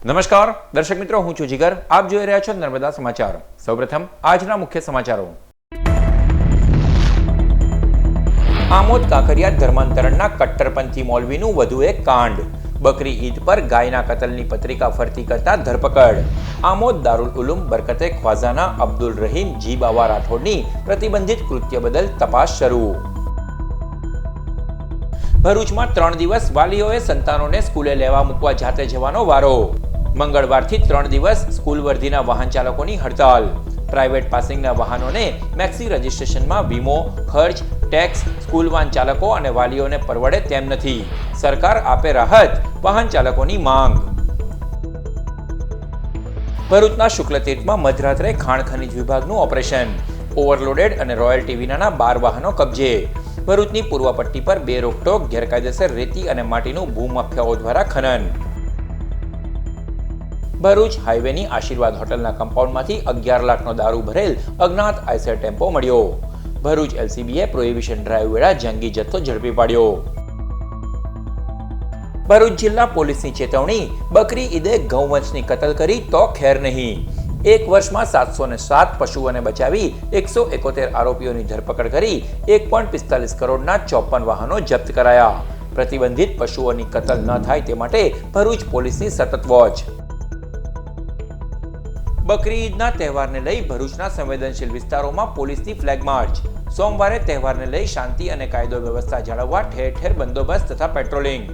નમસ્કાર દર્શક મિત્રો, હું છું જીગર. આપ જોઈ રહ્યા છો નર્મદા સમાચાર. સૌપ્રથમ આજના મુખ્ય સમાચારો. આમોદ કાંકરિયા ધર્માંતરણના કટ્ટરપંથી મૌલવીનું વધુ એક કાંડ. બકરી ઈદ પર ગાયના કતલની પત્રિકા ફરતી કરતા ધરપકડ. આમોદ દારુલ ઉલુમ બરકતે ખ્વાઝાના અબ્દુલ રહીમ જી બાવા રાઠોડની પ્રતિબંધિત કૃત્ય બદલ તપાસ શરૂ. ભરૂચમાં 3 દિવસ વાલીઓએ સંતાનોને સ્કૂલે લેવા મૂકવા જાતે જવાનો વારો. મંગળવારથી 3 દિવસ સ્કૂલ વર્ધીના વાહન ચાલકોની હડતાલ. પ્રાઇવેટ પાસિંગના વાહનોને મેક્સી રજિસ્ટ્રેશનમાં વીમો, ખર્ચ, ટેક્સ સ્કૂલ વાહન ચાલકો અને વાલીઓને પરવડે તેમ નથી. સરકાર આપે રાહત, વાહન ચાલકોની માંગ. ભરૂચના શુક્લતીર્થમાં મધરાત્રે ખાણ ખનીજ વિભાગનું ઓપરેશન. ઓવરલોડેડ અને રોયલ્ટી વિનાના 12 વાહનો કબજે. ભરૂચની પૂર્વ પટ્ટી પર બે રોકટોક ગેરકાયદેસર રેતી અને માટીનું ભૂમાફિયાઓ દ્વારા ખનન. ભરૂચ હાઈવેની આશીર્વાદ હોટલના કમ્પાઉન્ડમાંથી 11 લાખનો દારૂ ભરેલ અજ્ઞાત આઈસર ટેમ્પો મળ્યો. ભરૂચ એલસીબીએ પ્રોહિબિશન ડ્રાઈવ વેળા જંગી જથ્થો ઝડપી પાડ્યો. ભરૂચ જિલ્લા પોલીસની ચેતવણી, બકરી ઈદે ગૌવંશની કતલ કરી તો ખેર નહીં. એક વર્ષમાં 707 પશુઓને બચાવી 171 આરોપીઓની ધરપકડ કરી 1.45 કરોડના 54 વાહનો જપ્ત કરાયા. પ્રતિબંધિત પશુઓની કતલ ન થાય તે માટે ભરૂચ પોલીસની સતત વોચ. બકરી ઈદના તહેવારને લઈ ભરૂચના સંવેદનશીલ વિસ્તારોમાં પોલીસની ફ્લેગ માર્ચ. સોમવારે તહેવારને લઈ શાંતિ અને કાયદો વ્યવસ્થા જાળવવા ઠેર ઠેર બંદોબસ્ત તથા પેટ્રોલિંગ.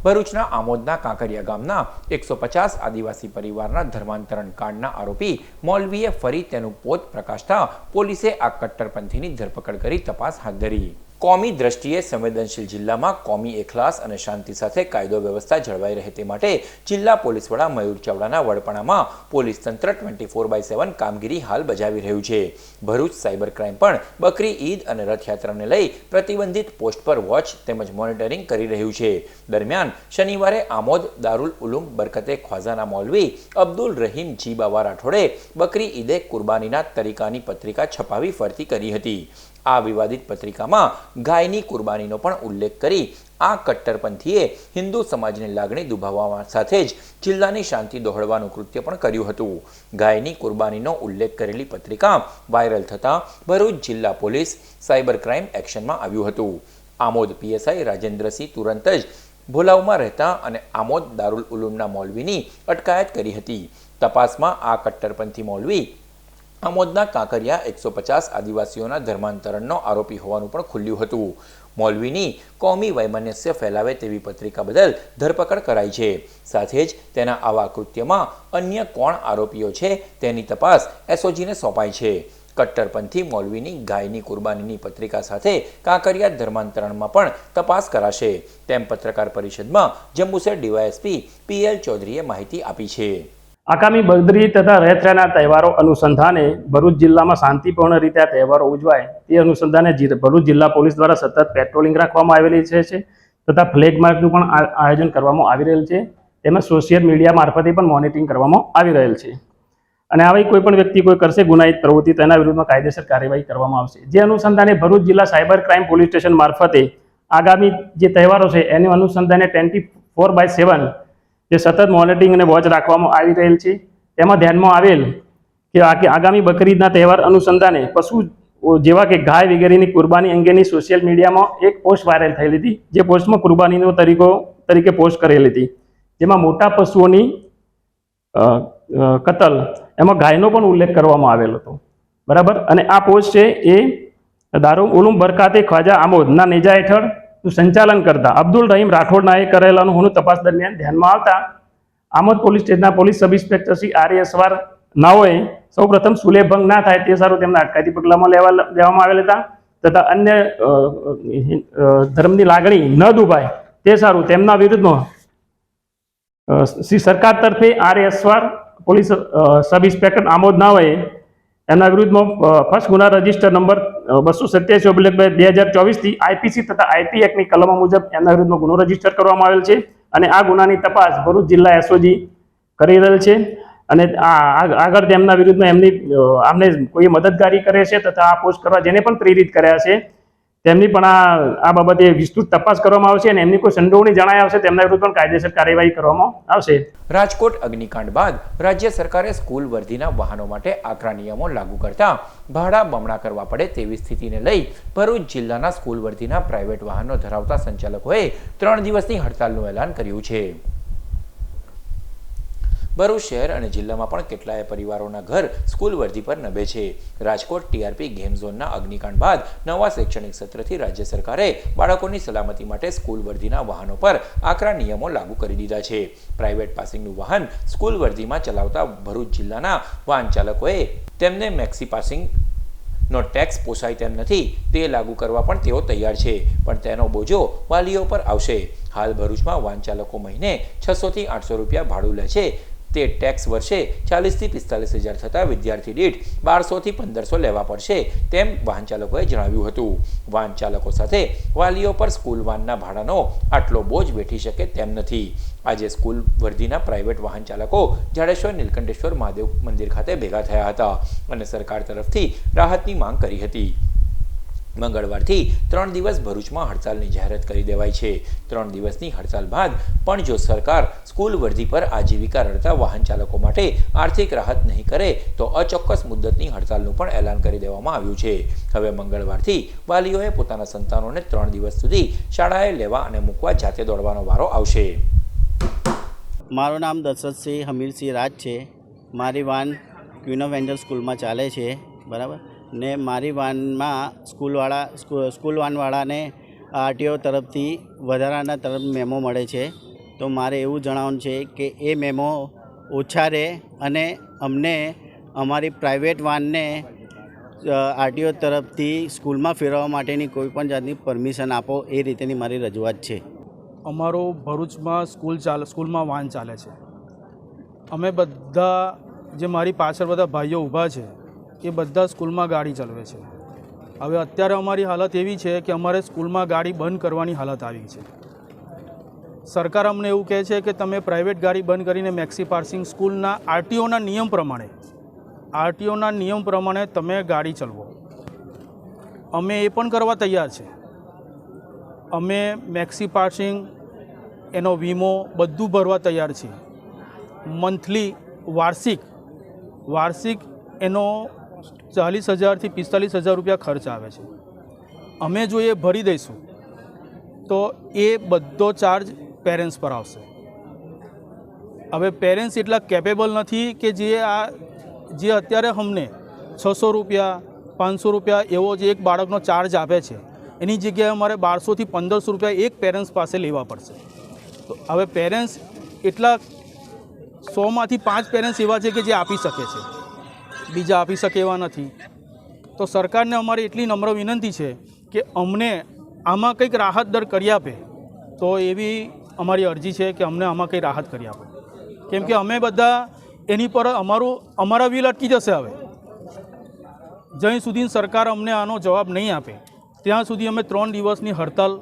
ભરૂચના આમોદના કાંકરિયા ગામના 150 આદિવાસી પરિવારના ધર્માંતરણ કાંડના આરોપી મૌલવીએ ફરી તેનું પોત પ્રકાશતા પોલીસે આ કટ્ટરપંથીની ધરપકડ કરી તપાસ હાથ ધરી. કોમી દ્રષ્ટિએ સંવેદનશીલ જિલ્લામાં કોમી એખલાસ અને શાંતિ સાથે કાયદો વ્યવસ્થા જળવાઈ રહે તે માટે જિલ્લા પોલીસ વડા મયુર ચાવડાના વડપણામાં પોલીસ તંત્ર 24/7 કામગીરી હાલ બજાવી રહ્યું છે. ભરૂચ સાયબર ક્રાઇમ પણ બકરી ઈદ અને રથયાત્રાને લઈ પ્રતિબંધિત પોસ્ટ પર વોચ તેમજ મોનિટરિંગ કરી રહ્યું છે. દરમિયાન શનિવારે આમોદ દારુલ ઉલુમ બરકતે ખ્વાઝાના મૌલવી અબ્દુલ રહીમ જી બાવા રાઠોડે બકરી ઈદે કુરબાનીના તરીકાની પત્રિકા છપાવી ફરતી કરી હતી. આ વિવાદિત પત્રિકામાં ગાયની કુરબાનીનો પણ ઉલ્લેખ કરી આ કટ્ટરપંથીએ હિન્દુ સમાજની લાગણી દુભાવવા સાથે જ જિલ્લાની શાંતિ દોહળવાનું કૃત્ય પણ કર્યું હતું. ગાયની કુરબાનીનો ઉલ્લેખ કરેલી પત્રિકા વાયરલ થતાં ભરૂચ જિલ્લા પોલીસ સાયબર ક્રાઇમ એક્શનમાં આવ્યું હતું. આમોદ પીએસઆઈ રાજેન્દ્રસિંહ તુરંત જ ભોલાવમાં રહેતા અને આમોદ દારુલ ઉલુમના મૌલવીની અટકાયત કરી હતી. તપાસમાં આ કટ્ટરપંથી મૌલવી આમોદના કાંકરિયા 150 આદિવાસીઓના ધર્માંતરણનો આરોપી હોવાનું પણ ખુલ્યું હતું. મૌલવીની કોમી વૈમનસ્ય ફેલાવે તેવી પત્રિકા બદલ ધરપકડ કરાઈ છે. સાથે જ તેના આવા કૃત્યમાં અન્ય કોણ આરોપીઓ છે તેની તપાસ એસઓજીને સોંપાઈ છે. કટ્ટરપંથી મૌલવીની ગાયની કુરબાનીની પત્રિકા સાથે કાંકરિયા ધર્માંતરણમાં પણ તપાસ કરાશે તેમ પત્રકાર પરિષદમાં જંબુસર ડીવાયએસપી પીએલ ચૌધરીએ માહિતી આપી છે. આગામી બકરી તથા રથયાત્રાના તહેવારો અનુસંધાને ભરૂચ જિલ્લામાં શાંતિપૂર્ણ રીતે આ તહેવારો ઉજવાય તે અનુસંધાને ભરૂચ જિલ્લા પોલીસ દ્વારા સતત પેટ્રોલિંગ રાખવામાં આવેલી છે તથા ફ્લેગ માર્ચનું પણ આયોજન કરવામાં આવી રહેલ છે. તેમજ સોશિયલ મીડિયા મારફતે પણ મોનિટરિંગ કરવામાં આવી રહેલ છે. અને આવી કોઈ પણ વ્યક્તિ કોઈ કરશે ગુનાહિત પ્રવૃત્તિ તેના વિરુદ્ધમાં કાયદેસર કાર્યવાહી કરવામાં આવશે. જે અનુસંધાને ભરૂચ જિલ્લા સાયબર ક્રાઇમ પોલીસ સ્ટેશન મારફતે આગામી જે તહેવારો છે એનું અનુસંધાને 24/7 જે સતત મોનિટરિંગ અને વોચ રાખવામાં આવી રહેલ છે. તેમાં ધ્યાનમાં આવેલ કે આગામી બકરીદના તહેવાર અનુસંધાને પશુ જેવા કે ગાય વગેરેની કુરબાની અંગેની સોશિયલ મીડિયામાં એક પોસ્ટ વાયરલ થયેલી હતી. જે પોસ્ટમાં કુરબાનીનો તરીકે પોસ્ટ કરેલી હતી. જેમાં મોટા પશુઓની કતલ એમાં ગાયનો પણ ઉલ્લેખ કરવામાં આવેલો હતો. બરાબર. અને આ પોસ્ટ છે એ દારુલ ઉલુમ બરકાતે ખ્વાજા આમોદના નેજા હેઠળ સંચાલન કરતા અબ્દુલ રહીમ રાઠોડના એ કરેલાનું હોવાનું તપાસ દરમિયાન ધ્યાનમાં આવતા આમોદ પોલીસ સ્ટેશનના પોલીસ સબ ઇન્સ્પેક્ટર શ્રી આર.એ.સવાર નાઓએ સૌપ્રથમ સુલેભંગ ના થાય તે સારું તેમના અટકાયતી પગલામાં લેવામાં આવેલ હતા તથા અન્ય ધર્મની લાગણી ન દુભાય તે સારું તેમના વિરુદ્ધમાં શ્રી સરકાર તરફે આર.એ.સવાર પોલીસ સબ ઇન્સ્પેક્ટર આમોદ નાઓએ એમના વિરુદ્ધમાં ફર્સ્ટ ગુના રજિસ્ટર નંબર 287/2024 થી આઈપીસી તથા આઈટી એક્ટની કલમો મુજબ એમના વિરુદ્ધમાં ગુનો રજીસ્ટર કરવામાં આવેલ છે. અને આ ગુનાની તપાસ ભરૂચ જિલ્લા એસઓજી કરી રહેલ છે. અને આગળ તેમના વિરુદ્ધમાં આમને કોઈ મદદગારી કરે છે તથા આ પોસ્ટ કરવા જેને પણ પ્રેરિત કર્યા છે તેમની પણ આ બાબતે વિસ્તૃત તપાસ કરવામાં આવશે અને એમની કોઈ સંડોવણી જણાઈ આવશે તેમના વિરુદ્ધ પણ કાયદેસર કાર્યવાહી કરવામાં આવશે. રાજકોટ અગ્નિકાંડ બાદ રાજ્ય સરકારે સ્કૂલ વર્ધીના વાહનો માટે આકરા નિયમો લાગુ કરતા ભાડા બમણા કરવા પડે તેવી સ્થિતિને લઈ ભરૂચ જિલ્લાના સ્કૂલ વર્ધીના પ્રાઇવેટ વાહનો ધરાવતા સંચાલકોએ 3 દિવસની હડતાલનું એલાન કર્યું છે. ભરૂચ શહેર અને જિલ્લામાં પણ કેટલાય પરિવારોના ઘર સ્કૂલ વર્ધી પર નભે છે. રાજકોટ ટીઆરપી ગેમ ઝોનના અગ્નિકાંડ બાદ નવા શૈક્ષણિક સત્રથી રાજ્ય સરકારે બાળકોની સલામતી માટે સ્કૂલ વર્ધીના વાહનો પર આકરા નિયમો લાગુ કરી દીધા છે. પ્રાઇવેટ પાસિંગનું વાહન સ્કૂલ વર્ધીમાં ચલાવતા ભરૂચ જિલ્લાના વાહન ચાલકોએ તેમને મેક્સી પાસિંગ નો ટેક્સ પોસાય તેમ નથી તે લાગુ કરવા પણ તેઓ તૈયાર છે, પણ તેનો બોજો વાલીઓ પર આવશે. હાલ ભરૂચમાં વાહન ચાલકો મહિને 600 થી 800 રૂપિયા ભાડું લે છે. તે ટેક્સ વર્ષે 40 થી 45 હજાર થતાં વિદ્યાર્થી દીઠ 1200 થી 1500 લેવા પડશે તેમ વાહન ચાલકોએ જણાવ્યું હતું. વાહન ચાલકો સાથે વાલીઓ પર સ્કૂલ વાનના ભાડાનો આટલો બોજ વેઠી શકે તેમ નથી. આજે સ્કૂલ વર્ધીના પ્રાઇવેટ વાહન ચાલકો જાડેશ્વર નીલકંઠેશ્વર મહાદેવ મંદિર ખાતે ભેગા થયા હતા અને સરકાર તરફથી રાહતની માંગ કરી હતી. મંગળવારથી 3 દિવસ ભરૂચમાં હડતાલની જાહેરાત કરી દેવાઈ છે. 3 દિવસની હડતાલ બાદ પણ જો સરકાર સ્કૂલ વર્ધી પર આજીવિકા રડતા વાહન ચાલકો માટે આર્થિક રાહત નહીં કરે તો અચોક્કસ મુદ્દતની હડતાલનું પણ એલાન કરી દેવામાં આવ્યું છે. હવે મંગળવારથી વાલીઓએ પોતાના સંતાનોને 3 દિવસ સુધી શાળાએ લેવા અને મૂકવા જાતે દોડવાનો વારો આવશે. મારું નામ દશરથસિંહ હમીરસિંહ રાજ છે. મારી વાન ક્વીન ઓફ એન્જલ સ્કૂલમાં ચાલે છે, બરાબર. ને મારી વાનમાં સ્કૂલ વાનવાળાને આરટીઓ તરફથી વધારાના તરફ મેમો મળે છે. તો મારે એવું જણાવવાનું છે કે એ મેમો ઓછા રહે અને અમને અમારી પ્રાઇવેટ વાનને આરટીઓ તરફથી સ્કૂલમાં ફેરવવા માટેની કોઈપણ જાતની પરમિશન આપો, એ રીતેની મારી રજૂઆત છે. અમારું ભરૂચમાં સ્કૂલમાં વાન ચાલે છે. અમે બધા જે મારી પાછળ બધા ભાઈઓ ઊભા છે એ બધા સ્કૂલમાં ગાડી ચલાવે છે. હવે અત્યારે અમારી હાલત એવી છે કે અમારે સ્કૂલમાં ગાડી બંધ કરવાની હાલત આવી છે. સરકાર અમને એવું કહે છે કે તમે પ્રાઇવેટ ગાડી બંધ કરીને મેક્સી પાર્સિંગ સ્કૂલના આરટીઓના નિયમ પ્રમાણે તમે ગાડી ચલાવો. અમે એ પણ કરવા તૈયાર છે. અમે મેક્સી પાર્સિંગ એનો વીમો બધું ભરવા તૈયાર છીએ. મંથલી વાર્ષિક એનો 40,000 થી 45,000 રૂપિયા ખર્ચ આવે છે. અમે જો એ ભરી દઈશું તો એ બધો ચાર્જ પેરેન્ટ્સ પર આવશે. હવે પેરેન્ટ્સ એટલા કેપેબલ નથી કે જે અત્યારે અમને 600 રૂપિયા 500 રૂપિયા એવો જે એક બાળકનો ચાર્જ આપે છે એની જગ્યાએ અમારે 1200 થી 1500 રૂપિયા એક પેરેન્ટ્સ પાસે લેવા પડશે. તો હવે પેરેન્ટ્સ એટલા 100માંથી 5 પેરેન્ટ્સ એવા છે કે જે આપી શકે છે, બીજા આપી શકે એવા નથી. તો સરકારને અમારી એટલી નમ્ર વિનંતી છે કે અમને આમાં કંઈક રાહત દર કરી આપે, તો એવી અમારી અરજી છે કે અમને આમાં કંઈ રાહત કરી આપે. કેમ કે અમે બધા એની પર અમારા વ્હીલ અટકી જશે. હવે જ્યાં સુધી સરકાર અમને આનો જવાબ નહીં આપે ત્યાં સુધી અમે 3 દિવસની હડતાલ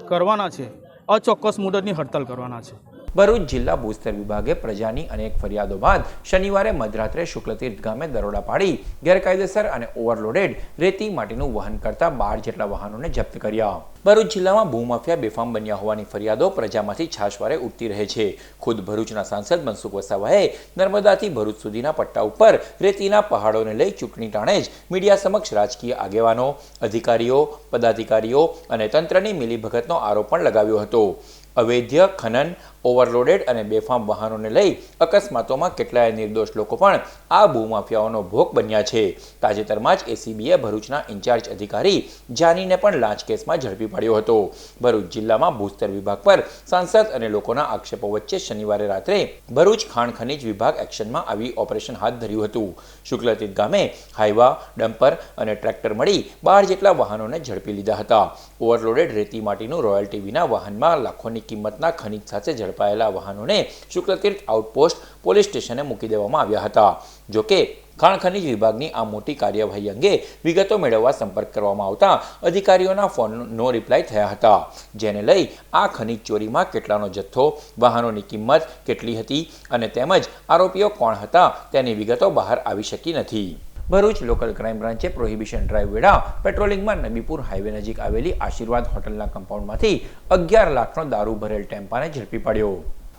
કરવાના છે, અચોક્કસ મુદતની હડતાલ કરવાના છે. ભરૂચ જિલ્લા ભૂસ્તર વિભાગે પ્રજાની અનેક ફરિયાદો બાદ શનિવારે મધરાત્રે શુક્લતીર્થ ગામે દરોડા પાડી ગેરકાયદેસર અને ઓવરલોડેડ રેતી માટીનું વહન કરતા 12 જેટલા વાહનોને જપ્ત કર્યા. ભરૂચ જિલ્લામાં ભૂમાફિયા બેફામ બન્યા હોવાની ફરિયાદો પ્રજામાંથી છાશવારે ઉઠતી રહે છે. ખુદ ભરૂચના સાંસદ મનસુખ વસાવાએ નર્મદાથી ભરૂચ સુધીના પટ્ટા ઉપર રેતીના પહાડોને લઈ ચૂંટણી ટાણે જ મીડિયા સમક્ષ રાજકીય આગેવાનો, અધિકારીઓ, પદાધિકારીઓ અને તંત્રની મિલીભગતનો આરોપ પણ લગાવ્યો હતો. અવૈધ ખનન, ઓવરલોડેડ અને બેફામ વાહનોને લઈ અકસ્માતોમાં કેટલાય નિર્દોષ લોકો પણ આ ભૂમાફિયાઓનો ભોગ બન્યા છે. તાજેતરમાં જ એસીબીએ ભરૂચના ઇન્ચાર્જ અધિકારી જાનીને પણ લાંચ કેસમાં ઝડપી પાડ્યો હતો. ભરૂચ જિલ્લામાં ભૂસ્તર વિભાગ પર સાંસદ અને લોકોના આક્ષેપો વચ્ચે શનિવારે રાત્રે ભરૂચ ખાણ ખનીજ વિભાગ એક્શનમાં આવી ઓપરેશન હાથ ધર્યું હતું. શુક્લતીર્થ ગામે હાઈવા, ડમ્પર અને ટ્રેક્ટર મળી 12 જેટલા વાહનોને ઝડપી લીધા હતા. ઓવરલોડેડ રેતી માટીનું રોયલ્ટી વિના વાહનમાં લાખોની કિંમતના ખનીજ સાથે ઝડપાયેલા વાહનોને શુક્લતીર્થ આઉટપોસ્ટ પોલીસ સ્ટેશને મૂકી દેવામાં આવ્યા હતા. જોકે ખાણ ખનીજ વિભાગની આ મોટી કાર્યવાહી અંગે વિગતો મેળવવા સંપર્ક કરવામાં આવતા અધિકારીઓના ફોન નો રિપ્લાય થયા હતા, જેને લઈ આ ખનીજ ચોરીમાં કેટલાનો જથ્થો, વાહનોની કિંમત કેટલી હતી અને તેમજ આરોપીઓ કોણ હતા તેની વિગતો બહાર આવી શકી નથી. ભરૂચ લોકલ ક્રાઇમ બ્રાન્ચે પ્રોહિબિશન ડ્રાઈવ વેળા પેટ્રોલિંગમાં નબીપુર હાઈવે નજીક આવેલી આશીર્વાદ હોટલના કમ્પાઉન્ડમાંથી 11 લાખનો દારૂ ભરેલ ટેમ્પાને ઝડપી પાડ્યો.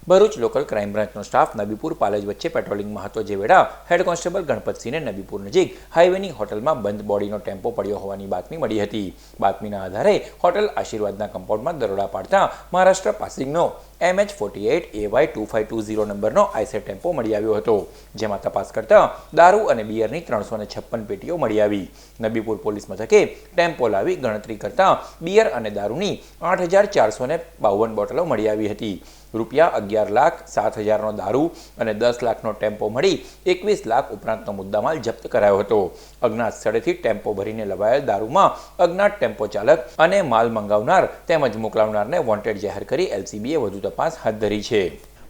ભરૂચ લોકલ ક્રાઇમ બ્રાન્ચનો સ્ટાફ નબીપુર પાલેજ વચ્ચે પેટ્રોલિંગમાં હતો, જે વેળા હેડ કોન્સ્ટેબલ ગણપતસિંહને નબીપુર નજીક હાઈવેની હોટલમાં બંધ બોડીનો ટેમ્પો પડ્યો હોવાની બાતમી મળી હતી. બાતમીના આધારે હોટલ આશીર્વાદના કમ્પાઉન્ડમાં દરોડા પાડતા મહારાષ્ટ્ર પાસિંગનો MH48AY2520 નંબરનો આઈસેર ટેમ્પો મળી આવ્યો હતો, જેમાં તપાસ કરતા દારૂ અને બિયરની 356 પેટીઓ મળી આવી. નબીપુર પોલીસ મથકે ટેમ્પો લાવી ગણતરી કરતા બિયર અને દારૂની 8452 બોટલો મળી આવી હતી. રૂપિયા 11,07,000નો દારૂ અને 10 લાખનો ટેમ્પો મળી 21 લાખ ઉપરાંતનો મુદ્દામાલ જપ્ત કરાયો હતો. અજ્ઞાત સ્થળેથી ટેમ્પો ભરીને લવાયેલ દારૂમાં અજ્ઞાત ટેમ્પો ચાલક અને માલ મંગાવનાર તેમજ મોકલાવનારને વોન્ટેડ જાહેર કરી એલસીબીએ વધુ તપાસ હાથ ધરી છે.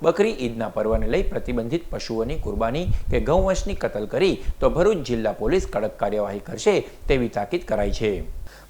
બકરી ઈદના પર્વને લઈ પ્રતિબંધિત પશુઓની કુરબાની કે ગૌવંશની કતલ કરી તો ભરૂચ જિલ્લા પોલીસ કડક કાર્યવાહી કરશે તેવી તાકીદ કરાઈ છે.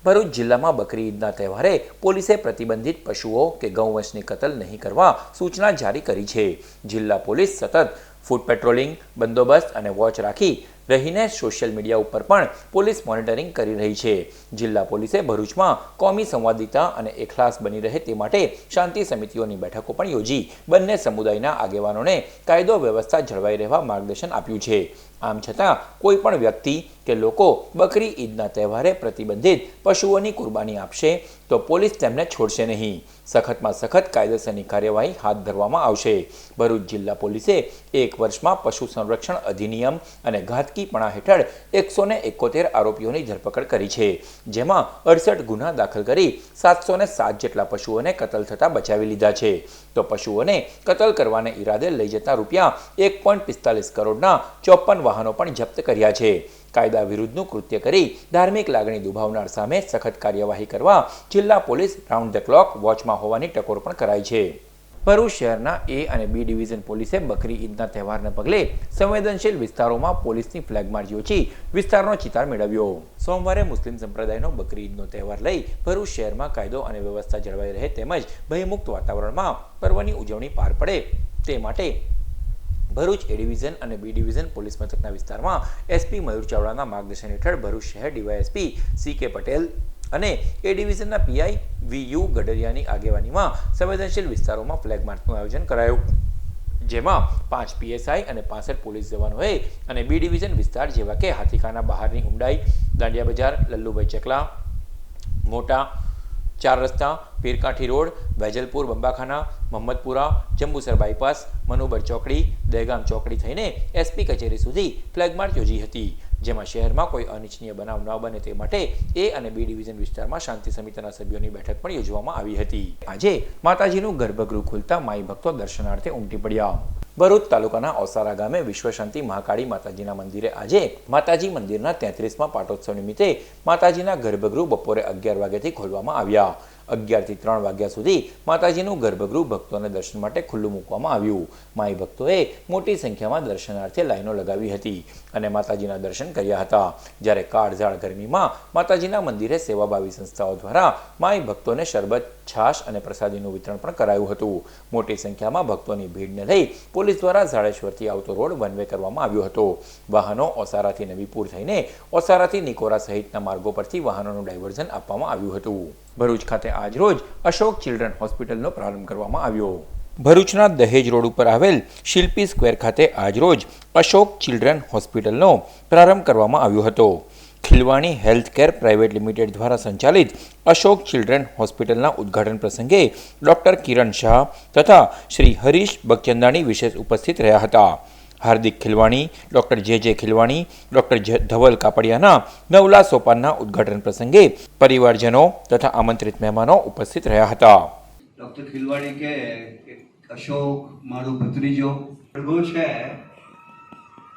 ભરૂચ જિલ્લામાં બકરી ઈદના તહેવારે પોલીસે પ્રતિબંધિત પશુઓ કે ગૌવંશની કતલ નહીં કરવા સૂચના જારી કરી છે. જિલ્લા પોલીસ સતત ફૂડ પેટ્રોલિંગ, બંદોબસ્ત અને વોચ રાખી રહીને સોશિયલ મીડિયા ઉપર પણ પોલીસ મોનિટરિંગ કરી રહી છે. જિલ્લા પોલીસે ભરૂચમાં કોમી સંવાદિતા અને એકલાસ બની રહે તે માટે શાંતિ સમિતિઓની બેઠકો પણ યોજી બંને સમુદાયના આગેવાનોને કાયદો વ્યવસ્થા જળવાઈ રહેવા માર્ગદર્શન આપ્યું છે. આમ છતાં કોઈ પણ વ્યક્તિ કે લોકો બકરી ઈદના તહેવારે પ્રતિબંધિત પશુઓની કુરબાની આપશે તો પોલીસ તેમને છોડશે નહીં. સખતમાં સખત કાયદેસરની કાર્યવાહી હાથ ધરવામાં આવશે. ભરૂચ જિલ્લા પોલીસે 1 વર્ષમાં પશુ સંરક્ષણ અધિનિયમ અને ઘાતકીપણા હેઠળ 171 આરોપીઓની ધરપકડ કરી છે, જેમાં 68 ગુના દાખલ કરી 707 જેટલા પશુઓને કતલ થતા બચાવી લીધા છે. તો પશુઓને કતલ કરવાને ઈરાદે લઈ જતા રૂપિયા 1.45 કરોડના 54 વાહનો પણ જપ્ત કર્યા છે. કાયદા વિરુદ્ધનું કૃત્ય કરી ધાર્મિક લાગણી દુભાવનાર સામે સખત કાર્યવાહી કરવા જિલ્લા પોલીસ રાઉન્ડ ધ ક્લોક વોચમાં હોવાની ટકોર પણ કરાઈ છે. ભરૂચ શહેરના A અને B ડિવિઝન પોલીસે બકરી ઈદના તહેવારને પગલે સંવેદનશીલ વિસ્તારોમાં પોલીસની ફ્લેગ માર્ચ યોજી વિસ્તારનો ચિતાર મેળવ્યો. સોમવારે મુસ્લિમ સંપ્રદાયનો બકરી ઈદનો તહેવાર લઈ ભરૂચ શહેરમાં કાયદો અને વ્યવસ્થા જળવાઈ રહે તેમજ ભયમુક્ત વાતાવરણમાં પર્વની ઉજવણી પાર પડે તે માટે ભરૂચ A ડિવિઝન અને B ડિવિઝન પોલીસ મથકના વિસ્તારમાં SP મયુર ચાવડાના માર્ગદર્શન હેઠળ ભરૂચ શહેર DYSP CK પટેલ અને A ડિવિઝનના PI VU ગડરિયાની આગેવાનીમાં સંવેદનશીલ વિસ્તારોમાં ફ્લેગ માર્ચનું આયોજન કરાયું, જેમાં 5 PSI અને 65 પોલીસ જવાનોએ અને B ડિવિઝન વિસ્તાર જેવા કે હાથીખાના બહારની ઉંડાઈ, દાંડિયા બજાર, લલ્લુભાઈ ચકલા, મોટા 4 રસ્તા, પીરકાંઠી રોડ, વેજલપુર બંબાખાના, મોહમ્મદપુરા, જંબુસર બાયપાસ, મનુબર ચોકડી, દહેગામ ચોકડી થઈને SP કચેરી સુધી ફ્લેગ માર્ચ યોજી હતી, જેમાં શહેરમાં કોઈ અનિચ્છનીય બનાવ ન બને તે માટે A અને B ડિવિઝન વિસ્તારમાં શાંતિ સમિતિના સભ્યોની બેઠક પણ યોજવામાં આવી હતી. આજે માતાજીનું ગર્ભગૃહ ખુલતા માઈ ભક્તો દર્શનાર્થે ઉમટી પડ્યા. ભરૂચ તાલુકાના ઓસારા ગામે વિશ્વ શાંતિ મહાકાળી માતાજીના મંદિરે આજે માતાજી મંદિરના 33મા પાટોત્સવ નિમિત્તે માતાજીના ગર્ભગૃહ બપોરે 11 વાગ્યાથી ખોલવામાં આવ્યા. 11 થી 3 વાગ્યા સુધી માતાજીનું ગર્ભગૃહ ભક્તોને દર્શન માટે ખુલ્લું મૂકવામાં આવ્યું. માઈ ભક્તોએ મોટી સંખ્યામાં દર્શનાર્થે લાઈનો લગાવી હતી અને માતાજીના દર્શન કર્યા હતા. જ્યારે કાળઝાળ ગરમીમાં માતાજીના મંદિરે સેવાભાવી સંસ્થાઓ દ્વારા માઈ ભક્તોને શરબત, છાશ અને પ્રસાદીનું વિતરણ પણ કરાયું હતું. મોટી સંખ્યામાં ભક્તોની ભીડને લઈ પોલીસ દ્વારા ઝાડેશ્વરથી આવતો રોડ વન વે કરવામાં આવ્યો હતો. વાહનો ઓસારાથી નબીપુર થઈને ઓસારાથી નિકોરા સહિતના માર્ગો પરથી વાહનોનું ડાયવર્ઝન આપવામાં આવ્યું હતું. ભરૂચ ખાતે આજરોજ અશોક ચિલ્ડ્રન હોસ્પિટલનો પ્રારંભ કરવામાં આવ્યો. ભરૂચના દહેજ રોડ ઉપર આવેલ શિલ્પી સ્ક્વેર ખાતે આજરોજ અશોક ચિલ્ડ્રન હોસ્પિટલનો પ્રારંભ કરવામાં આવ્યો હતો. ખિલવાણી હેલ્થ કેર પ્રાઇવેટ લિમિટેડ દ્વારા સંચાલિત અશોક ચિલ્ડ્રન હોસ્પિટલના ઉદ્ઘાટન પ્રસંગે ડૉક્ટર કિરણ શાહ તથા શ્રી હરીશ બગચંદાણી વિશેષ ઉપસ્થિત રહ્યા હતા. હાર્દિક ખિલવાણી, ડૉક્ટર જે ખિલવાણી, ડૉક્ટર ધવલ કાપડિયાના નવલા સોપાનના ઉદ્ઘાટન પ્રસંગે પરિવારજનો તથા આમંત્રિત મહેમાનો ઉપસ્થિત રહ્યા હતા. ડૉક્ટર ખિલવાણી કે અશોક મારો ભત્રીજો ગર્ભો છે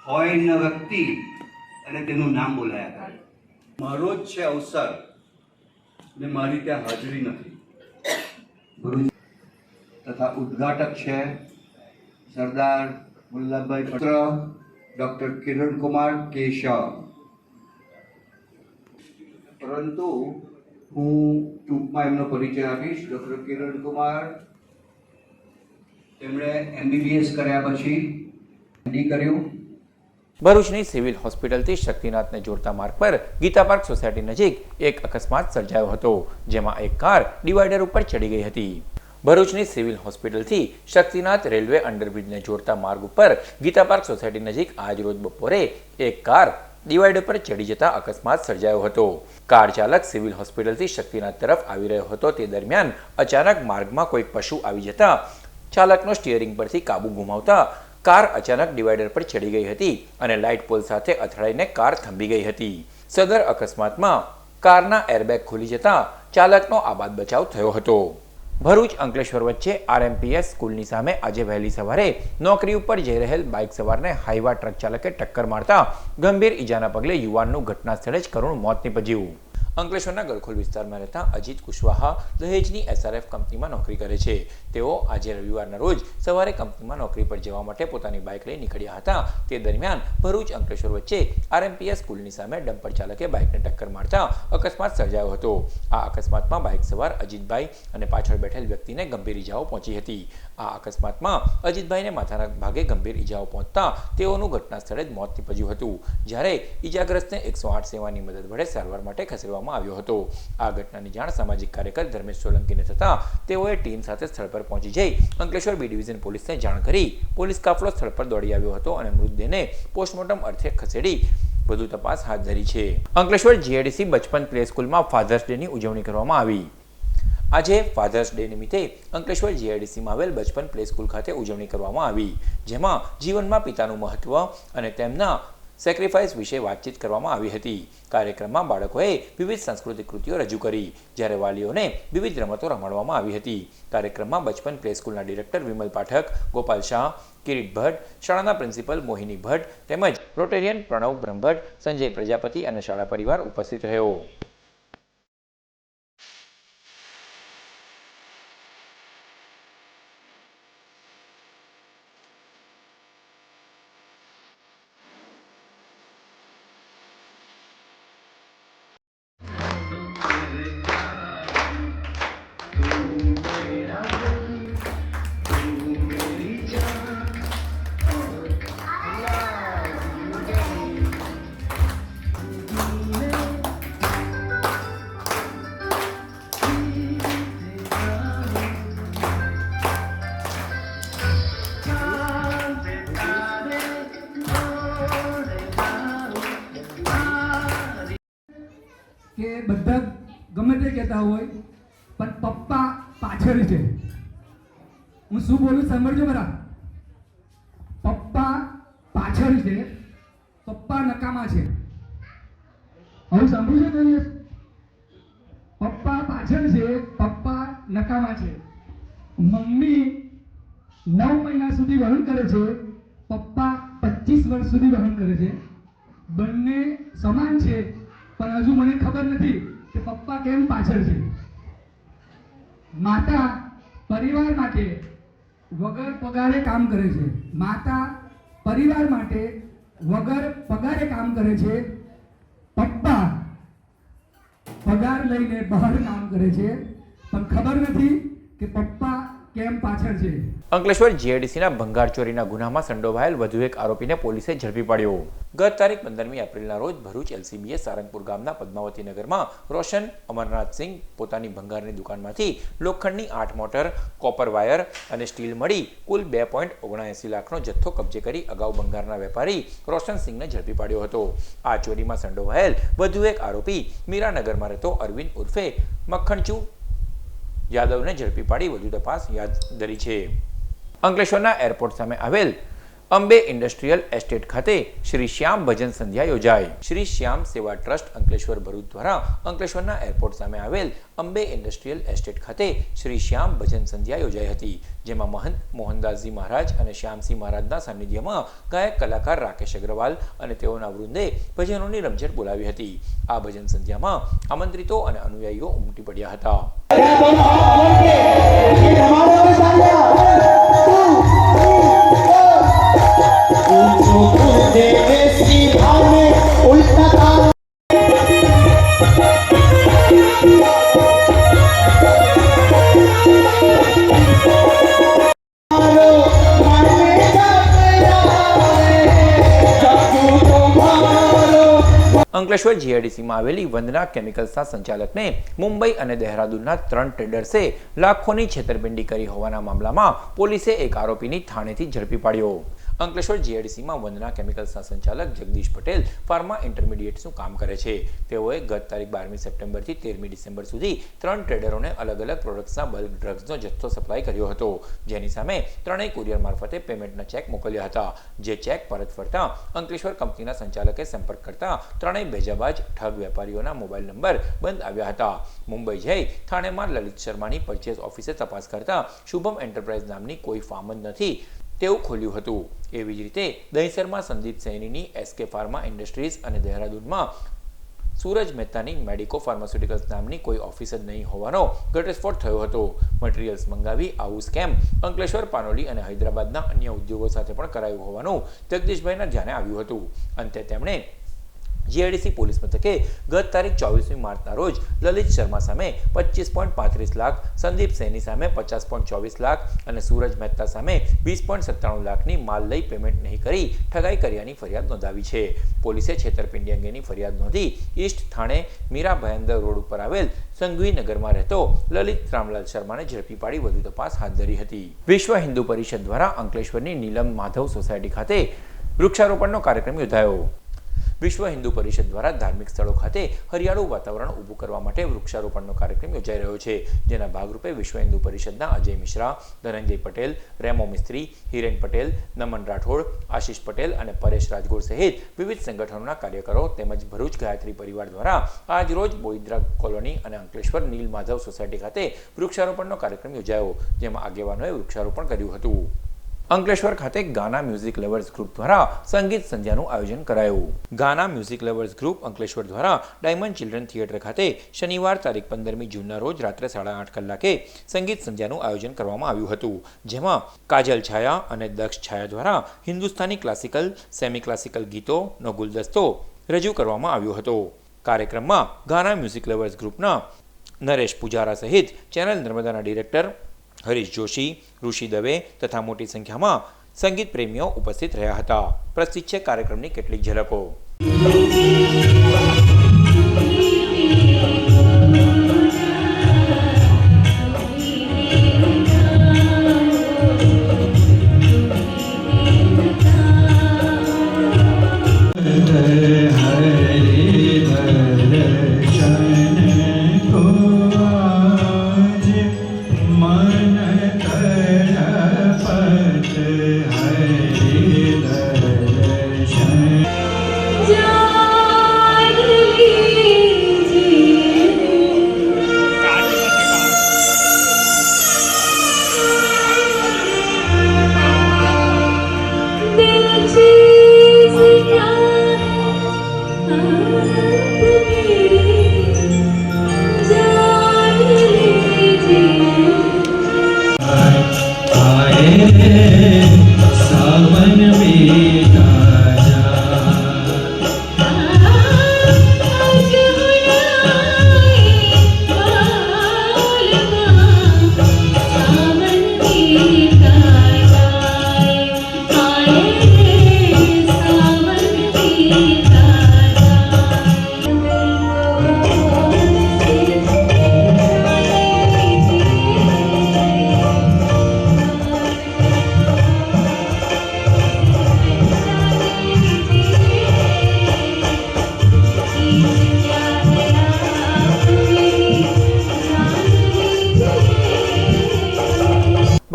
હોય ન વ્યક્તિ અને તેનું નામ બોલાયા કરે. મારો જ છે અવસર ને મારી ત્યાં હાજરી નથી. ભરૂચ તથા ઉદ્ઘાટક છે સરદાર વલ્લભભાઈ પટેલ, ડૉક્ટર કિરણ કુમાર કે શાહ. પરંતુ હું ટૂંકમાં એમનો પરિચય આપીશ. ડૉક્ટર કિરણ કુમાર તેમણે MBBS કર્યા પછી MD કર્યું ભરૂચની સિવિલ હોસ્પિટલથી શક્તિનાથને જોડતા માર્ગ પર ગીતા પાર્ક સોસાયટી નજીક એક અકસ્માત સર્જાયો હતો, જેમાં એક કાર ડિવાઈડર ઉપર ચડી ગઈ હતી. ભરૂચની સિવિલ હોસ્પિટલથી શક્તિનાથ રેલવે અંડરબ્રિજને જોડતા માર્ગ ઉપર ગીતા પાર્ક સોસાયટી નજીક આજ રોજ બપોરે એક કાર ડિવાઈડર પર ચડી જતા અકસ્માત સર્જાયો હતો. કાર ચાલક સિવિલ હોસ્પિટલથી શક્તિનાથ તરફ આવી રહ્યો હતો તે દરમિયાન અચાનક માર્ગમાં કોઈ પશુ આવી જતા ચાલકનો સ્ટીયરિંગ પરથી કાબુ ગુમાવતા કાર અચાનક ડિવાઈડર પર ચડી ગઈ હતી અને લાઇટ પોલ સાથે અથડાઈને કાર થંભી ગઈ હતી. સદર અકસ્માતમાં કારના એરબેગ ખુલી જતા ચાલકનો આબાદ બચાવ થયો હતો. ભરૂચ અંકલેશ્વર વચ્ચે આરએમપીએસ સ્કૂલની સામે આજે વહેલી સવારે નોકરી ઉપર જઈ રહેલ બાઇક સવારને હાઈવા ટ્રક ચાલકે ટક્કર મારતા ગંભીર ઈજાના પગલે યુવાનનું ઘટના સ્થળે જ કરુણ મોત નીપજ્યું. અંકલેશ્વરના ગળખોલ વિસ્તારમાં રહેતા અજીત કુશવાહા દહેજની એસઆરએફ કંપનીમાં નોકરી કરે છે. તેઓ આજે રવિવારના રોજ સવારે કંપનીમાં નોકરી પર જવા માટે પોતાની બાઇક લઈ નીકળ્યા હતા. તે દરમિયાન ભરૂચ અંકલેશ્વર વચ્ચે આરએમપીએસ સ્કૂલની સામે ડમ્પર ચાલકે બાઇકને ટક્કર મારતા અકસ્માત સર્જાયો હતો. આ અકસ્માતમાં બાઇક સવાર અજીતભાઈ અને પાછળ બેઠેલ વ્યક્તિને ગંભીર ઈજાઓ પહોંચી હતી. આ અકસ્માતમાં અજીતભાઈને માથાના ભાગે ગંભીર ઈજાઓ પહોંચતા તેઓનું ઘટના સ્થળે જ મોત નીપજ્યું હતું, જ્યારે ઈજાગ્રસ્તને 108 સેવાની મદદ વડે સારવાર માટે ખસેડવામાં આવ્યો હતો. આ ઘટનાની જાણ સામાજિક કાર્યકર ધર્મેશ સોલંકીને થતા તેઓએ ટીમ સાથે સ્થળ પર પહોંચી જઈ અંકલેશ્વર બી ડિવિઝન પોલીસને જાણ કરી પોલીસ કાફલો સ્થળ પર દોડી આવ્યો હતો અને મૃતદેહને પોસ્ટમોર્ટમ અર્થે ખસેડી વધુ તપાસ હાથ ધરી છે. અંકલેશ્વર જીઆઈડીસી બચપન પ્લે સ્કૂલમાં ફાધર્સ ડેની ઉજવણી કરવામાં આવી. આજે ફાધર્સ ડે નિમિત્તે અંકલેશ્વર જીઆઈડીસીમાં આવેલ બચપન પ્લે સ્કૂલ ખાતે ઉજવણી કરવામાં આવી, જેમાં જીવનમાં પિતાનું મહત્વ અને તેમના સેક્રિફાઈસ વિશે વાતચીત કરવામાં આવી હતી. કાર્યક્રમમાં બાળકોએ વિવિધ સાંસ્કૃતિક કૃતિઓ રજૂ કરી, જ્યારે વાલીઓને વિવિધ રમતો રમાડવામાં આવી હતી. કાર્યક્રમમાં બચપન પ્લે સ્કૂલના ડિરેક્ટર વિમલ પાઠક, ગોપાલ શાહ, કિરીટ ભટ્ટ, શાળાના પ્રિન્સિપલ મોહિની ભટ્ટ તેમજ રોટેરિયન પ્રણવ બ્રહ્મભટ્ટ, સંજય પ્રજાપતિ અને શાળા પરિવાર ઉપસ્થિત રહ્યો. કે બધા ગમે તે કહેતા હોય પણ પપ્પા પાછળ છે. હું શું બોલું સાંભળજો બરા. પપ્પા પાછળ છે, પપ્પા નકામા છે. હું સાંભળું છું ને, પપ્પા પાછળ છે, પપ્પા નકામા છે. મમ્મી 9 મહિના સુધી વહન કરે છે, પપ્પા 25 વર્ષ સુધી વહન કરે છે. બંને સમાન છે, પણ હજુ મને ખબર નથી કે પપ્પા કેમ પાછળ છે. માતા પરિવાર માટે વગર પગારે કામ કરે છે. માતા પરિવાર માટે વગર પગારે કામ કરે છે. પપ્પા પગાર લઈને બહાર કામ કરે છે, પણ ખબર નથી કે પપ્પા કેમ પાછળ છે. અંકલેશ્વર જીઆઈડીસીના ભંગાર ચોરીના ગુનામાં સંડોવાયેલ વધુ એક આરોપીને પોલીસે ઝડપી પાડ્યો. ગત તારીખ 15મી એપ્રિલના રોજ ભરૂચ એલસીબીએ સારંગપુર ગામના પદ્માવતી નગરમાં રોશન અમરનાથસિંહ પોતાની ભંગારની દુકાનમાંથી લોખંડની 8 મોટર, કોપર વાયર અને સ્ટીલ મળી કુલ 2.79 લાખનો જથ્થો કબજે કરી અગાઉ ભંગારના વેપારી રોશનસિંહને ઝડપી પાડ્યો હતો. આ ચોરીમાં સંડોવાયેલ વધુ એક આરોપી મીરાનગરમાં રહેતો અરવિંદ ઉર્ફે મક્ખણચુ યાદવને ઝડપી પાડી વધુ તપાસ હાથ ધરી છે. અંકલેશ્વરના એરપોર્ટ સામે આવેલ અંબે ઇન્ડસ્ટ્રીયલ એસ્ટેટ ખાતે શ્રી શ્યામ ભજન સંધ્યા યોજાઈ. શ્રી શ્યામ સેવા ટ્રસ્ટ અંકલેશ્વર ભરૂચ દ્વારા અંકલેશ્વરના એરપોર્ટ સામે આવેલ અંબે ઇન્ડસ્ટ્રીયલ એસ્ટેટ ખાતે શ્રી શ્યામ ભજન સંધ્યા યોજાઈ હતી, જેમાં મહંત મોહનદાસજી મહારાજ અને શ્યામસિંહ મહારાજના સાનિધ્યમાં ગાયક કલાકાર રાકેશ અગ્રવાલ અને તેઓના વૃંદે ભજનોની રમઝટ બોલાવી હતી. આ ભજન સંધ્યામાં આમંત્રિતો અને અનુયાયીઓ ઉમટી પડ્યા હતા. Jagu અંકલેશ્વર જીઆઈડીસીમાં આવેલી વંદના કેમિકલ્સના સંચાલકને મુંબઈ અને દહેરાદૂનના 3 ટ્રેડર્સે લાખોની છેતરપિંડી કરી હોવાના મામલામાં પોલીસે એક આરોપીની થાણેથી ઝડપી પાડ્યો. અંકલેશ્વર જીઆઈડીસીમાં વંદના કેમિકલ્સના સંચાલક જગદીશ પટેલ ફાર્મા ઇન્ટરમીડિયેટ્સનું કામ કરે છે. તેઓએ ગત તારીખ 12મી સપ્ટેમ્બરથી 13મી ડિસેમ્બર સુધી 3 ટ્રેડરોને અલગ અલગ પ્રોડક્ટ્સના બલ્ક ડ્રગ્સનો જથ્થો સપ્લાય કર્યો હતો, જેની સામે ત્રણેય કુરિયર મારફતે પેમેન્ટના ચેક મોકલ્યા હતા. જે ચેક પરત ફરતા અંકલેશ્વર કંપનીના સંચાલકે સંપર્ક કરતા ત્રણેય ભેજાબાજ ઠગ વેપારીઓના મોબાઈલ નંબર બંધ આવ્યા હતા. મુંબઈ જઈ થાણેમાં લલિત શર્માની પરચેસ ઓફિસે તપાસ કરતા શુભમ એન્ટરપ્રાઇઝ નામની કોઈ ફાર્મ જ નથી તેવું ખોલ્યું હતું. એવી જ રીતે દહીસરમાં સંદીપ સૈનીની એસકે ફાર્મા ઇન્ડસ્ટ્રીઝ અને દહેરાદૂનમાં સૂરજ મહેતાની મેડિકો ફાર્માસ્યુટિકલ્સ નામની કોઈ ઓફિસ જ નહીં હોવાનો ઘટસ્ફોટ થયો હતો. મટીરિયલ્સ મંગાવી આવું સ્કેમ અંકલેશ્વર, પાનોલી અને હૈદરાબાદના અન્ય ઉદ્યોગો સાથે પણ કરાયું હોવાનું જગદીશભાઈના ધ્યાને આવ્યું હતું. અંતે તેમણે જીઆઈડીસી પોલીસ મથકે ગત તારીખ 24મી માર્ચના રોજ લલિત શર્મા સામે 25.35 લાખ, સંદીપ સૈની સામે 50.24 લાખ અને સૂરજ મહેતા સામે 20.97 લાખની માલ લઈ પેમેન્ટ નહીં કરી ઠગાઈ કર્યાની ફરિયાદ નોંધાવી છે. પોલીસે છેતરપિંડી અંગેની ફરિયાદ નોંધી ઈસ્ટ થાણે મીરા ભયંદર રોડ ઉપર આવેલ સંઘવી નગરમાં રહેતો લલિત રામલાલ શર્માને ઝડપી પાડી વધુ તપાસ હાથ ધરી હતી. વિશ્વ હિન્દુ પરિષદ દ્વારા અંકલેશ્વરની નીલમ માધવ સોસાયટી ખાતે વૃક્ષારોપણનો કાર્યક્રમ યોજાયો. વિશ્વ હિન્દુ પરિષદ દ્વારા ધાર્મિક સ્થળો ખાતે હરિયાળું વાતાવરણ ઊભું કરવા માટે વૃક્ષારોપણનો કાર્યક્રમ યોજાઈ રહ્યો છે. જેના ભાગરૂપે વિશ્વ હિન્દુ પરિષદના અજય મિશ્રા, ધનંજય પટેલ, રેમો મિસ્ત્રી, હિરેન પટેલ, નમન રાઠોડ, આશીષ પટેલ અને પરેશ રાજગોર સહિત વિવિધ સંગઠનોના કાર્યકરો તેમજ ભરૂચ ગાયત્રી પરિવાર દ્વારા આજ રોજ બોઈદ્રા કોલોની અને અંકલેશ્વર નીલ માધવ સોસાયટી ખાતે વૃક્ષારોપણનો કાર્યક્રમ યોજાયો, જેમાં આગેવાનોએ વૃક્ષારોપણ કર્યું હતું. અંકલેશ્વર ખાતે ગાના મ્યુઝિક લવર્સ ગ્રુપ દ્વારા સંગીત સંધ્યાનું આયોજન કરાયું. ગાના મ્યુઝિક લવર્સ ગ્રુપ અંકલેશ્વર દ્વારા ડાયમંડ ચિલ્ડ્રન થિયેટર ખાતે શનિવાર તારીખ 15મી જૂનના રોજ રાત્રે 8:30 કલાકે સંગીત સંધ્યાનું આયોજન કરવામાં આવ્યું હતું, જેમાં કાજલ છાયા અને દક્ષ છાયા દ્વારા હિન્દુસ્તાની ક્લાસિકલ, સેમી ક્લાસિકલ ગીતોનો ગુલદસ્તો રજૂ કરવામાં આવ્યો હતો. કાર્યક્રમમાં ગાના મ્યુઝિક લવર્સ ગ્રુપના નરેશ પૂજારા સહિત ચેનલ નર્મદાના ડિરેક્ટર હરીશ જોશી, ઋષિ દવે તથા મોટી સંખ્યામાં સંગીત પ્રેમીઓ ઉપસ્થિત રહ્યા હતા. પ્રસ્તુત છે કાર્યક્રમની કેટલીક ઝલકો.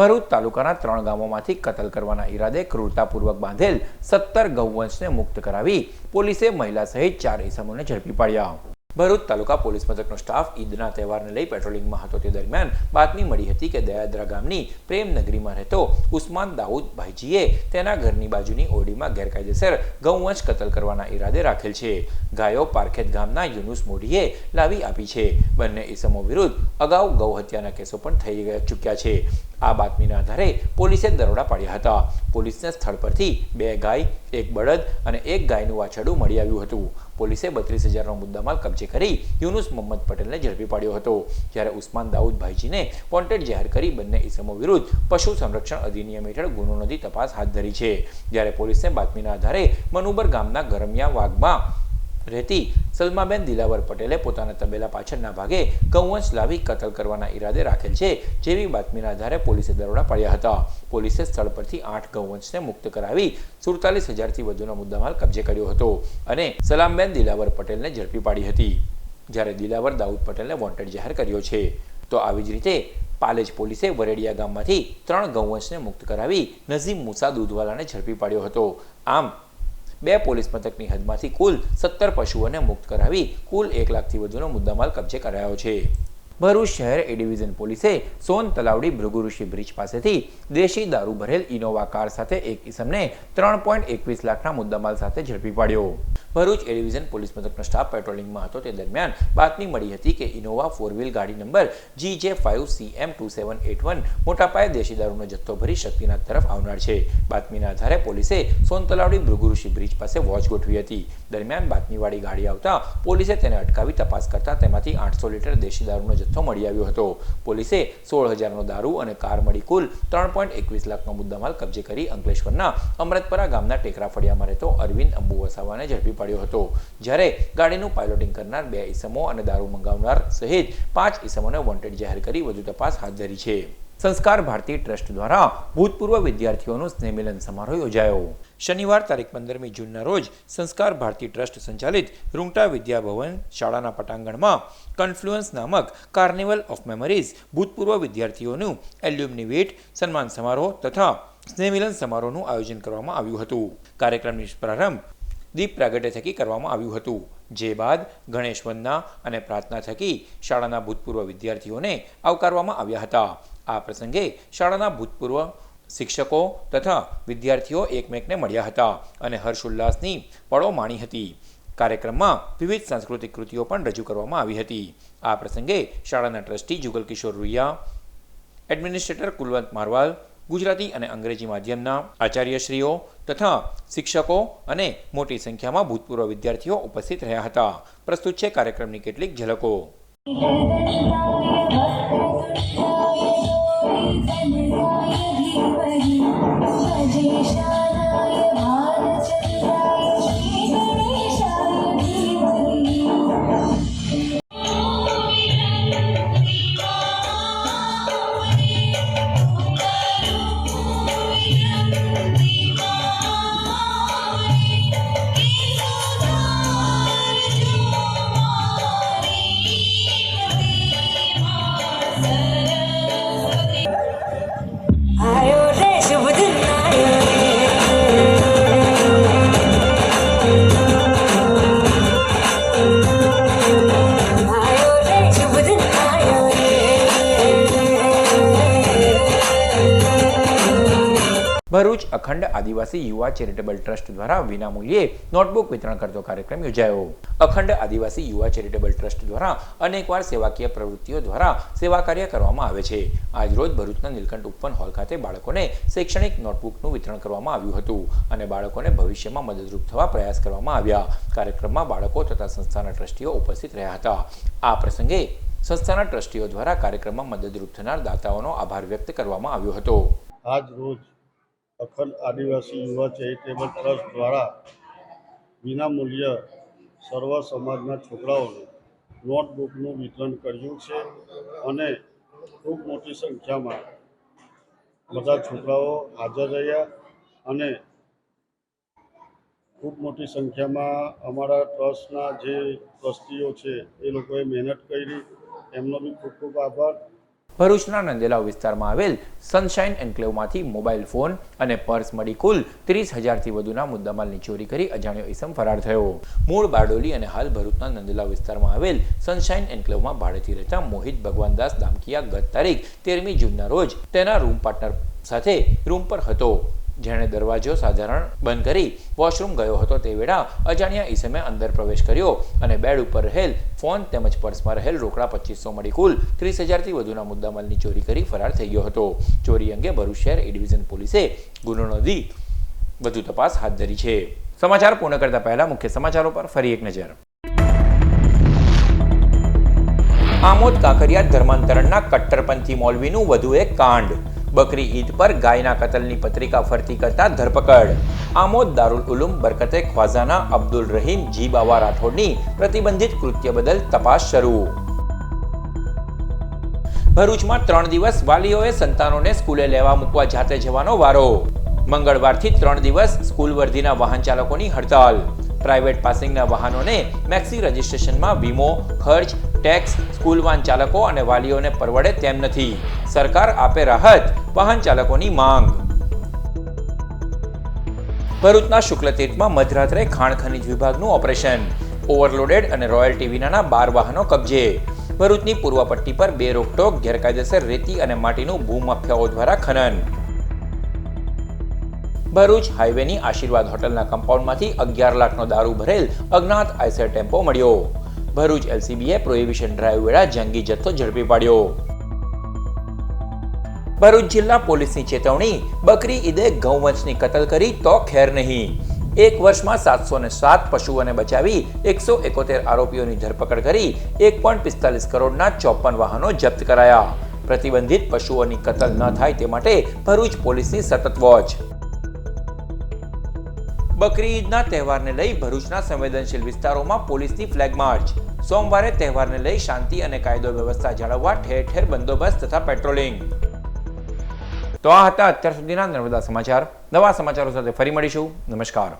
ભરૂચ તાલુકાના 3 ગામોમાંથી કતલ કરવાના ઈરાદે ક્રૂરતાપૂર્વક બાંધેલ 17 ગૌવંશને મુક્ત કરાવી પોલીસે મહિલા સહિત 4 ઈસમોને ઝડપી પાડ્યા. ભરૂચ તાલુકા પોલીસ મથકનો સ્ટાફ ઈદના તહેવારને લઈ પેટ્રોલિંગમાં હતો તે દરમિયાન બાતમી મળી હતી કે દયાદરા ગામની પ્રેમનગરીમાં રહેતો ઉસ્માન દાઉદ ભાઈજીએ તેના ઘરની બાજુની ઓરડીમાં ગેરકાયદેસર ગૌવંશ કતલ કરવાના ઈરાદે રાખેલ છે. ગાયો પારખેત ગામના યુનુસ મોઢીએ લાવી આપી છે. બંને ઈસમો વિરુદ્ધ અગાઉ ગૌહત્યાના કેસો પણ થઈ ચૂક્યા છે. આ બાતમીના આધારે પોલીસે દરોડા પાડ્યા હતા. પોલીસને સ્થળ પરથી 2 ગાય, 1 બળદ અને 1 ગાયનું વાછરડું મળી આવ્યું હતું. પોલીસે 32,000નો મુદ્દામાલ કબજે કરી યુનુસ મોહમ્મદ પટેલને ઝડપી પાડ્યો હતો, જ્યારે ઉસ્માન દાઉદ ભાઈજીને વોન્ટેડ જાહેર કરી બંને ઈસમો વિરુદ્ધ પશુ સંરક્ષણ અધિનિયમ હેઠળ ગુનો નોંધી તપાસ હાથ ધરી છે. જ્યારે પોલીસને બાતમીના આધારે મનુબર ગામના ગરમિયા વાઘમાં રહેતી સલમાબેન દિલાવર પટેલે પોતાના તબેલા પાછળના ભાગે ગૌવંશ લાવી કતલ કરવાના ઈરાદે રાખેલ છે જેવી બાતમીના આધારે પોલીસે દરોડા પાડ્યા હતા. પોલીસે સ્થળ પરથી 8 ગૌવંશને મુક્ત કરાવી 47,000થી વધુનો મુદ્દામાલ કબજે કર્યો હતો અને સલામબેન દિલાવર પટેલને ઝડપી પાડી હતી, જ્યારે દિલાવર દાઉદ પટેલને વોન્ટેડ જાહેર કર્યો છે. તો આવી જ રીતે પાલેજ પોલીસે વરેડિયા ગામમાંથી 3 ગૌવંશને મુક્ત કરાવી નઝીમ મુસા દૂધવાલાને ઝડપી પાડ્યો હતો. આમ 2 પોલીસ મથકની હદમાંથી કુલ 17 પશુઓને મુક્ત કરાવી કુલ 1 લાખથી વધુનો મુદ્દામાલ કબજે કરાયો છે. ભરૂચ શહેર એ ડિવિઝન પોલીસે સોન તલાવડી ભૃગુઋષિ બ્રિજ પાસેથી દેશી દારૂ ભરેલ ઇનોવા કાર સાથે એક ઇસમને 3.21 લાખના મુદ્દામાલ સાથે ઝડપી પાડ્યો. ભરૂચ એ ડિવિઝન પોલીસ મથકનો સ્ટાફ પેટ્રોલિંગમાં હતો તે દરમિયાન બાતમી મળી હતી કે ઇનોવા 4 વ્હીલ ગાડી નંબર GJ5CM2781 મોટા પાયે દેશી દારૂનો જથ્થો ભરી શક્તિનાથ તરફ આવનાર છે. બાતમીના આધારે પોલીસે સોન તલાવડી ભૃગુઋષિ બ્રિજ પાસે વોચ ગોઠવી હતી. દરમિયાન બાતમીવાળી ગાડી આવતા પોલીસે તેને અટકાવી તપાસ કરતા તેમાંથી 800 લીટર દેશી દારૂનો જથ્થો મળી આવ્યો હતો. પોલીસે 16,000નો દારૂ અને કાર મળી કુલ 3.21 લાખનો મુદ્દામાલ કબજે કરી અંકલેશ્વરના અમૃતપરા ગામના ટેકરા ફળિયામાં રહેતો અરવિંદ અંબુ વસાવાને ઝડપી પાડ્યો હતો, જ્યારે ગાડીનું પાયલોટિંગ કરનાર 2 ઈસમો અને દારૂ મંગાવનાર સહિત 5 ઈસમોને વોન્ટેડ જાહેર કરી વધુ તપાસ હાથ ધરી છે. સંસ્કાર ભારતી ટ્રસ્ટ દ્વારા ભૂતપૂર્વ વિદ્યાર્થીઓનો સ્નેહમિલન સમારોહ યોજાયો. શનિવાર તારીખ 15મી જૂનના રોજ સંસ્કાર ભારતી ટ્રસ્ટ સંચાલિત રૂંગટા વિદ્યાભવન શાળાના પટાંગણમાં કન્ફ્લુઅન્સ નામક કાર્નિવલ ઓફ મેમરીઝ ભૂતપૂર્વ વિદ્યાર્થીઓનું એલ્યુમની મીટ, સન્માન સમારોહ તથા સ્નેહમિલન સમારોહનું આયોજન કરવામાં આવ્યું હતું. કાર્યક્રમની પ્રારંભ દીપ પ્રાગટ્ય થકી કરવામાં આવ્યું હતું, જે બાદ ગણેશ વંદના અને પ્રાર્થના થકી શાળાના ભૂતપૂર્વ વિદ્યાર્થીઓને આવકારવામાં આવ્યા હતા. આ પ્રસંગે શાળાના ભૂતપૂર્વ શિક્ષકો તથા વિદ્યાર્થીઓ એકમેકને મળ્યા હતા અને હર્ષોલ્લાસની પળો માણી હતી. કાર્યક્રમમાં વિવિધ સાંસ્કૃતિક કૃતિઓ પણ રજૂ કરવામાં આવી હતી. આ પ્રસંગે શાળાના ટ્રસ્ટી જુગલ કિશોર રૂયા, એડમિનિસ્ટ્રેટર કુલવંત મારવાલ, ગુજરાતી અને અંગ્રેજી માધ્યમના આચાર્યશ્રીઓ તથા શિક્ષકો અને મોટી સંખ્યામાં ભૂતપૂર્વ વિદ્યાર્થીઓ ઉપસ્થિત રહ્યા હતા. પ્રસ્તુત છે કાર્યક્રમની કેટલીક ઝલકો. ભરૂચ અખંડ આદિવાસી યુવા ચેરિટેબલ ટ્રસ્ટ દ્વારા વિનામૂલ્યે નોટબુક વિતરણ કરતો કાર્યક્રમ યોજાયો. અખંડ આદિવાસી યુવા ચેરિટેબલ ટ્રસ્ટ દ્વારા અનેકવાર સેવાકીય પ્રવૃત્તિઓ દ્વારા સેવા કાર્ય કરવામાં આવે છે. આજરોજ ભરૂચના નીલકંઠ ઉપવન હોલ ખાતે બાળકોને શૈક્ષણિક નોટબુકનું વિતરણ કરવામાં આવ્યું હતું અને બાળકોને ભવિષ્યમાં મદદરૂપ થવા પ્રયાસ કરવામાં આવ્યા. કાર્યક્રમમાં બાળકો તથા સંસ્થાના ટ્રસ્ટીઓ ઉપસ્થિત રહ્યા હતા. આ પ્રસંગે સંસ્થાના ટ્રસ્ટીઓ દ્વારા કાર્યક્રમમાં મદદરૂપ થનાર દાતાઓનો આભાર વ્યક્ત કરવામાં આવ્યો હતો. આજ રોજ અખંડ આદિવાસી યુવા ચેરિટેબલ ટ્રસ્ટ દ્વારા વિનામૂલ્ય સર્વ સમાજના છોકરાઓને નોટબુકનું વિતરણ કર્યું છે અને ખૂબ મોટી સંખ્યામાં બધા છોકરાઓ હાજર રહ્યા અને ખૂબ મોટી સંખ્યામાં અમારા ટ્રસ્ટના જે ટ્રસ્ટીઓ છે એ લોકોએ મહેનત કરી, એમનો બી ખૂબ ખૂબ આભાર. ભરૂચના નંદેલાવ વિસ્તારમાં આવેલ સનશાઇન એન્ક્લેવમાંથી મોબાઈલ ફોન અને પર્સ મળી કુલ 30,000થી વધુના મુદ્દામાલની ચોરી કરી અજાણ્યો ઈસમ ફરાર થયો. મૂળ બારડોલી અને હાલ ભરૂચના નંદેલાવ વિસ્તારમાં આવેલ સનશાઇન એન્ક્લેવમાં ભાડેથી રહેતા મોહિત ભગવાનદાસ દામકિયા ગત તારીખ 13મી જૂનના રોજ તેના રૂમ પાર્ટનર સાથે રૂમ પર હતો, જેણે દરવાજો સાધારણ બંધ કરી વોશરૂમ ગયો હતો. તે વેળા અજાણ્યા ઈસમે અંદર પ્રવેશ કર્યો અને બેડ ઉપર રહેલ ફોન તેમજ પર્સમાં રહેલ રોકડા 2500 મળી કુલ 30,000થી વધુના મુદ્દામાલની ચોરી કરી ફરાર થઈ ગયો હતો. ચોરી અંગે ભરૂચ શહેર એ ડિવિઝન પોલીસે ગુનો નોંધી વધુ તપાસ હાથ ધરી છે. સમાચાર પૂર્ણ કરતા પહેલા મુખ્ય સમાચારો પર ફરી એક નજર. આમોદ કાંકરિયા ધર્માંતરણના કટ્ટરપંથી મૌલવીનું વધુ એક કાંડ. બકરી ઈદ પર ગાયના કતલની પત્રિકા ફરતી કરતા ધરપકડ. આમોદ દારુલ ઉલુમ બરકતે ખ્વાઝાના અબ્દુલ રહીમ જી બાવા રાઠોડની પ્રતિબંધિત કૃત્ય બદલ તપાસ શરૂ. ભરૂચમાં 3 દિવસ વાલીઓએ સંતાનોને સ્કૂલે લેવા મૂકવા જાતે જવાનો વારો. મંગળવારથી 3 દિવસ સ્કૂલ વર્ધીના વાહન ચાલકોની હડતાલ. પ્રાઇવેટ પાસિંગના વાહનોને મેક્સી રજિસ્ટ્રેશનમાં વીમો, ખર્ચ, ટેક્સ સ્કૂલ વાહન ચાલકો અને વાલીઓને પરવડે તેમ નથી. સરકાર આપે રાહત, વાહન ચાલકોની માંગ. ભરૂચના શુક્લતીર્થમાં મધરાત્રે ખાણ ખનીજ વિભાગનું ઓપરેશન. ઓવરલોડેડ અને રોયલ્ટી વિનાના 12 વાહનો કબજે. ભરૂચની પૂર્વ પટ્ટી પર બે રોકટોક, ગેરકાયદેસર રેતી અને માટીનું ભૂમાફિયાઓ દ્વારા ખનન. ભરૂચ હાઈવેની આશીર્વાદ હોટલના કમ્પાઉન્ડમાંથી 11 લાખનો દારૂ ભરેલ અજ્ઞાત આઈસર ટેમ્પો મળ્યો. ભરૂચ એલસીબીએ પ્રોહિબિશન ડ્રાઈવ વેળા જંગી જથ્થો ઝડપી પાડ્યો. ભરૂચ જિલ્લા પોલીસની ચેતવણી, બકરી ઈદે ગૌવંશની કતલ કરી તો ખેર નહીં. 1 વર્ષમાં 707 પશુઓને બચાવી 171 આરોપીઓની ધરપકડ કરી 1.45 કરોડના 54 વાહનો જપ્ત કરાયા. પ્રતિબંધિત પશુઓની કતલ ન થાય તે માટે ભરૂચ પોલીસની સતત વોચ. બકરી ઈદના તહેવારને લઈ ભરૂચના સંવેદનશીલ વિસ્તારોમાં પોલીસની ફ્લેગ માર્ચ. સોમવારે તહેવારને લઈ શાંતિ અને કાયદો વ્યવસ્થા જાળવવા ઠેર ઠેર બંદોબસ્ત તથા પેટ્રોલિંગ. તો આ હતા અત્યાર સુધીના નર્મદા સમાચાર. નવા સમાચારો સાથે ફરી મળીશું. નમસ્કાર.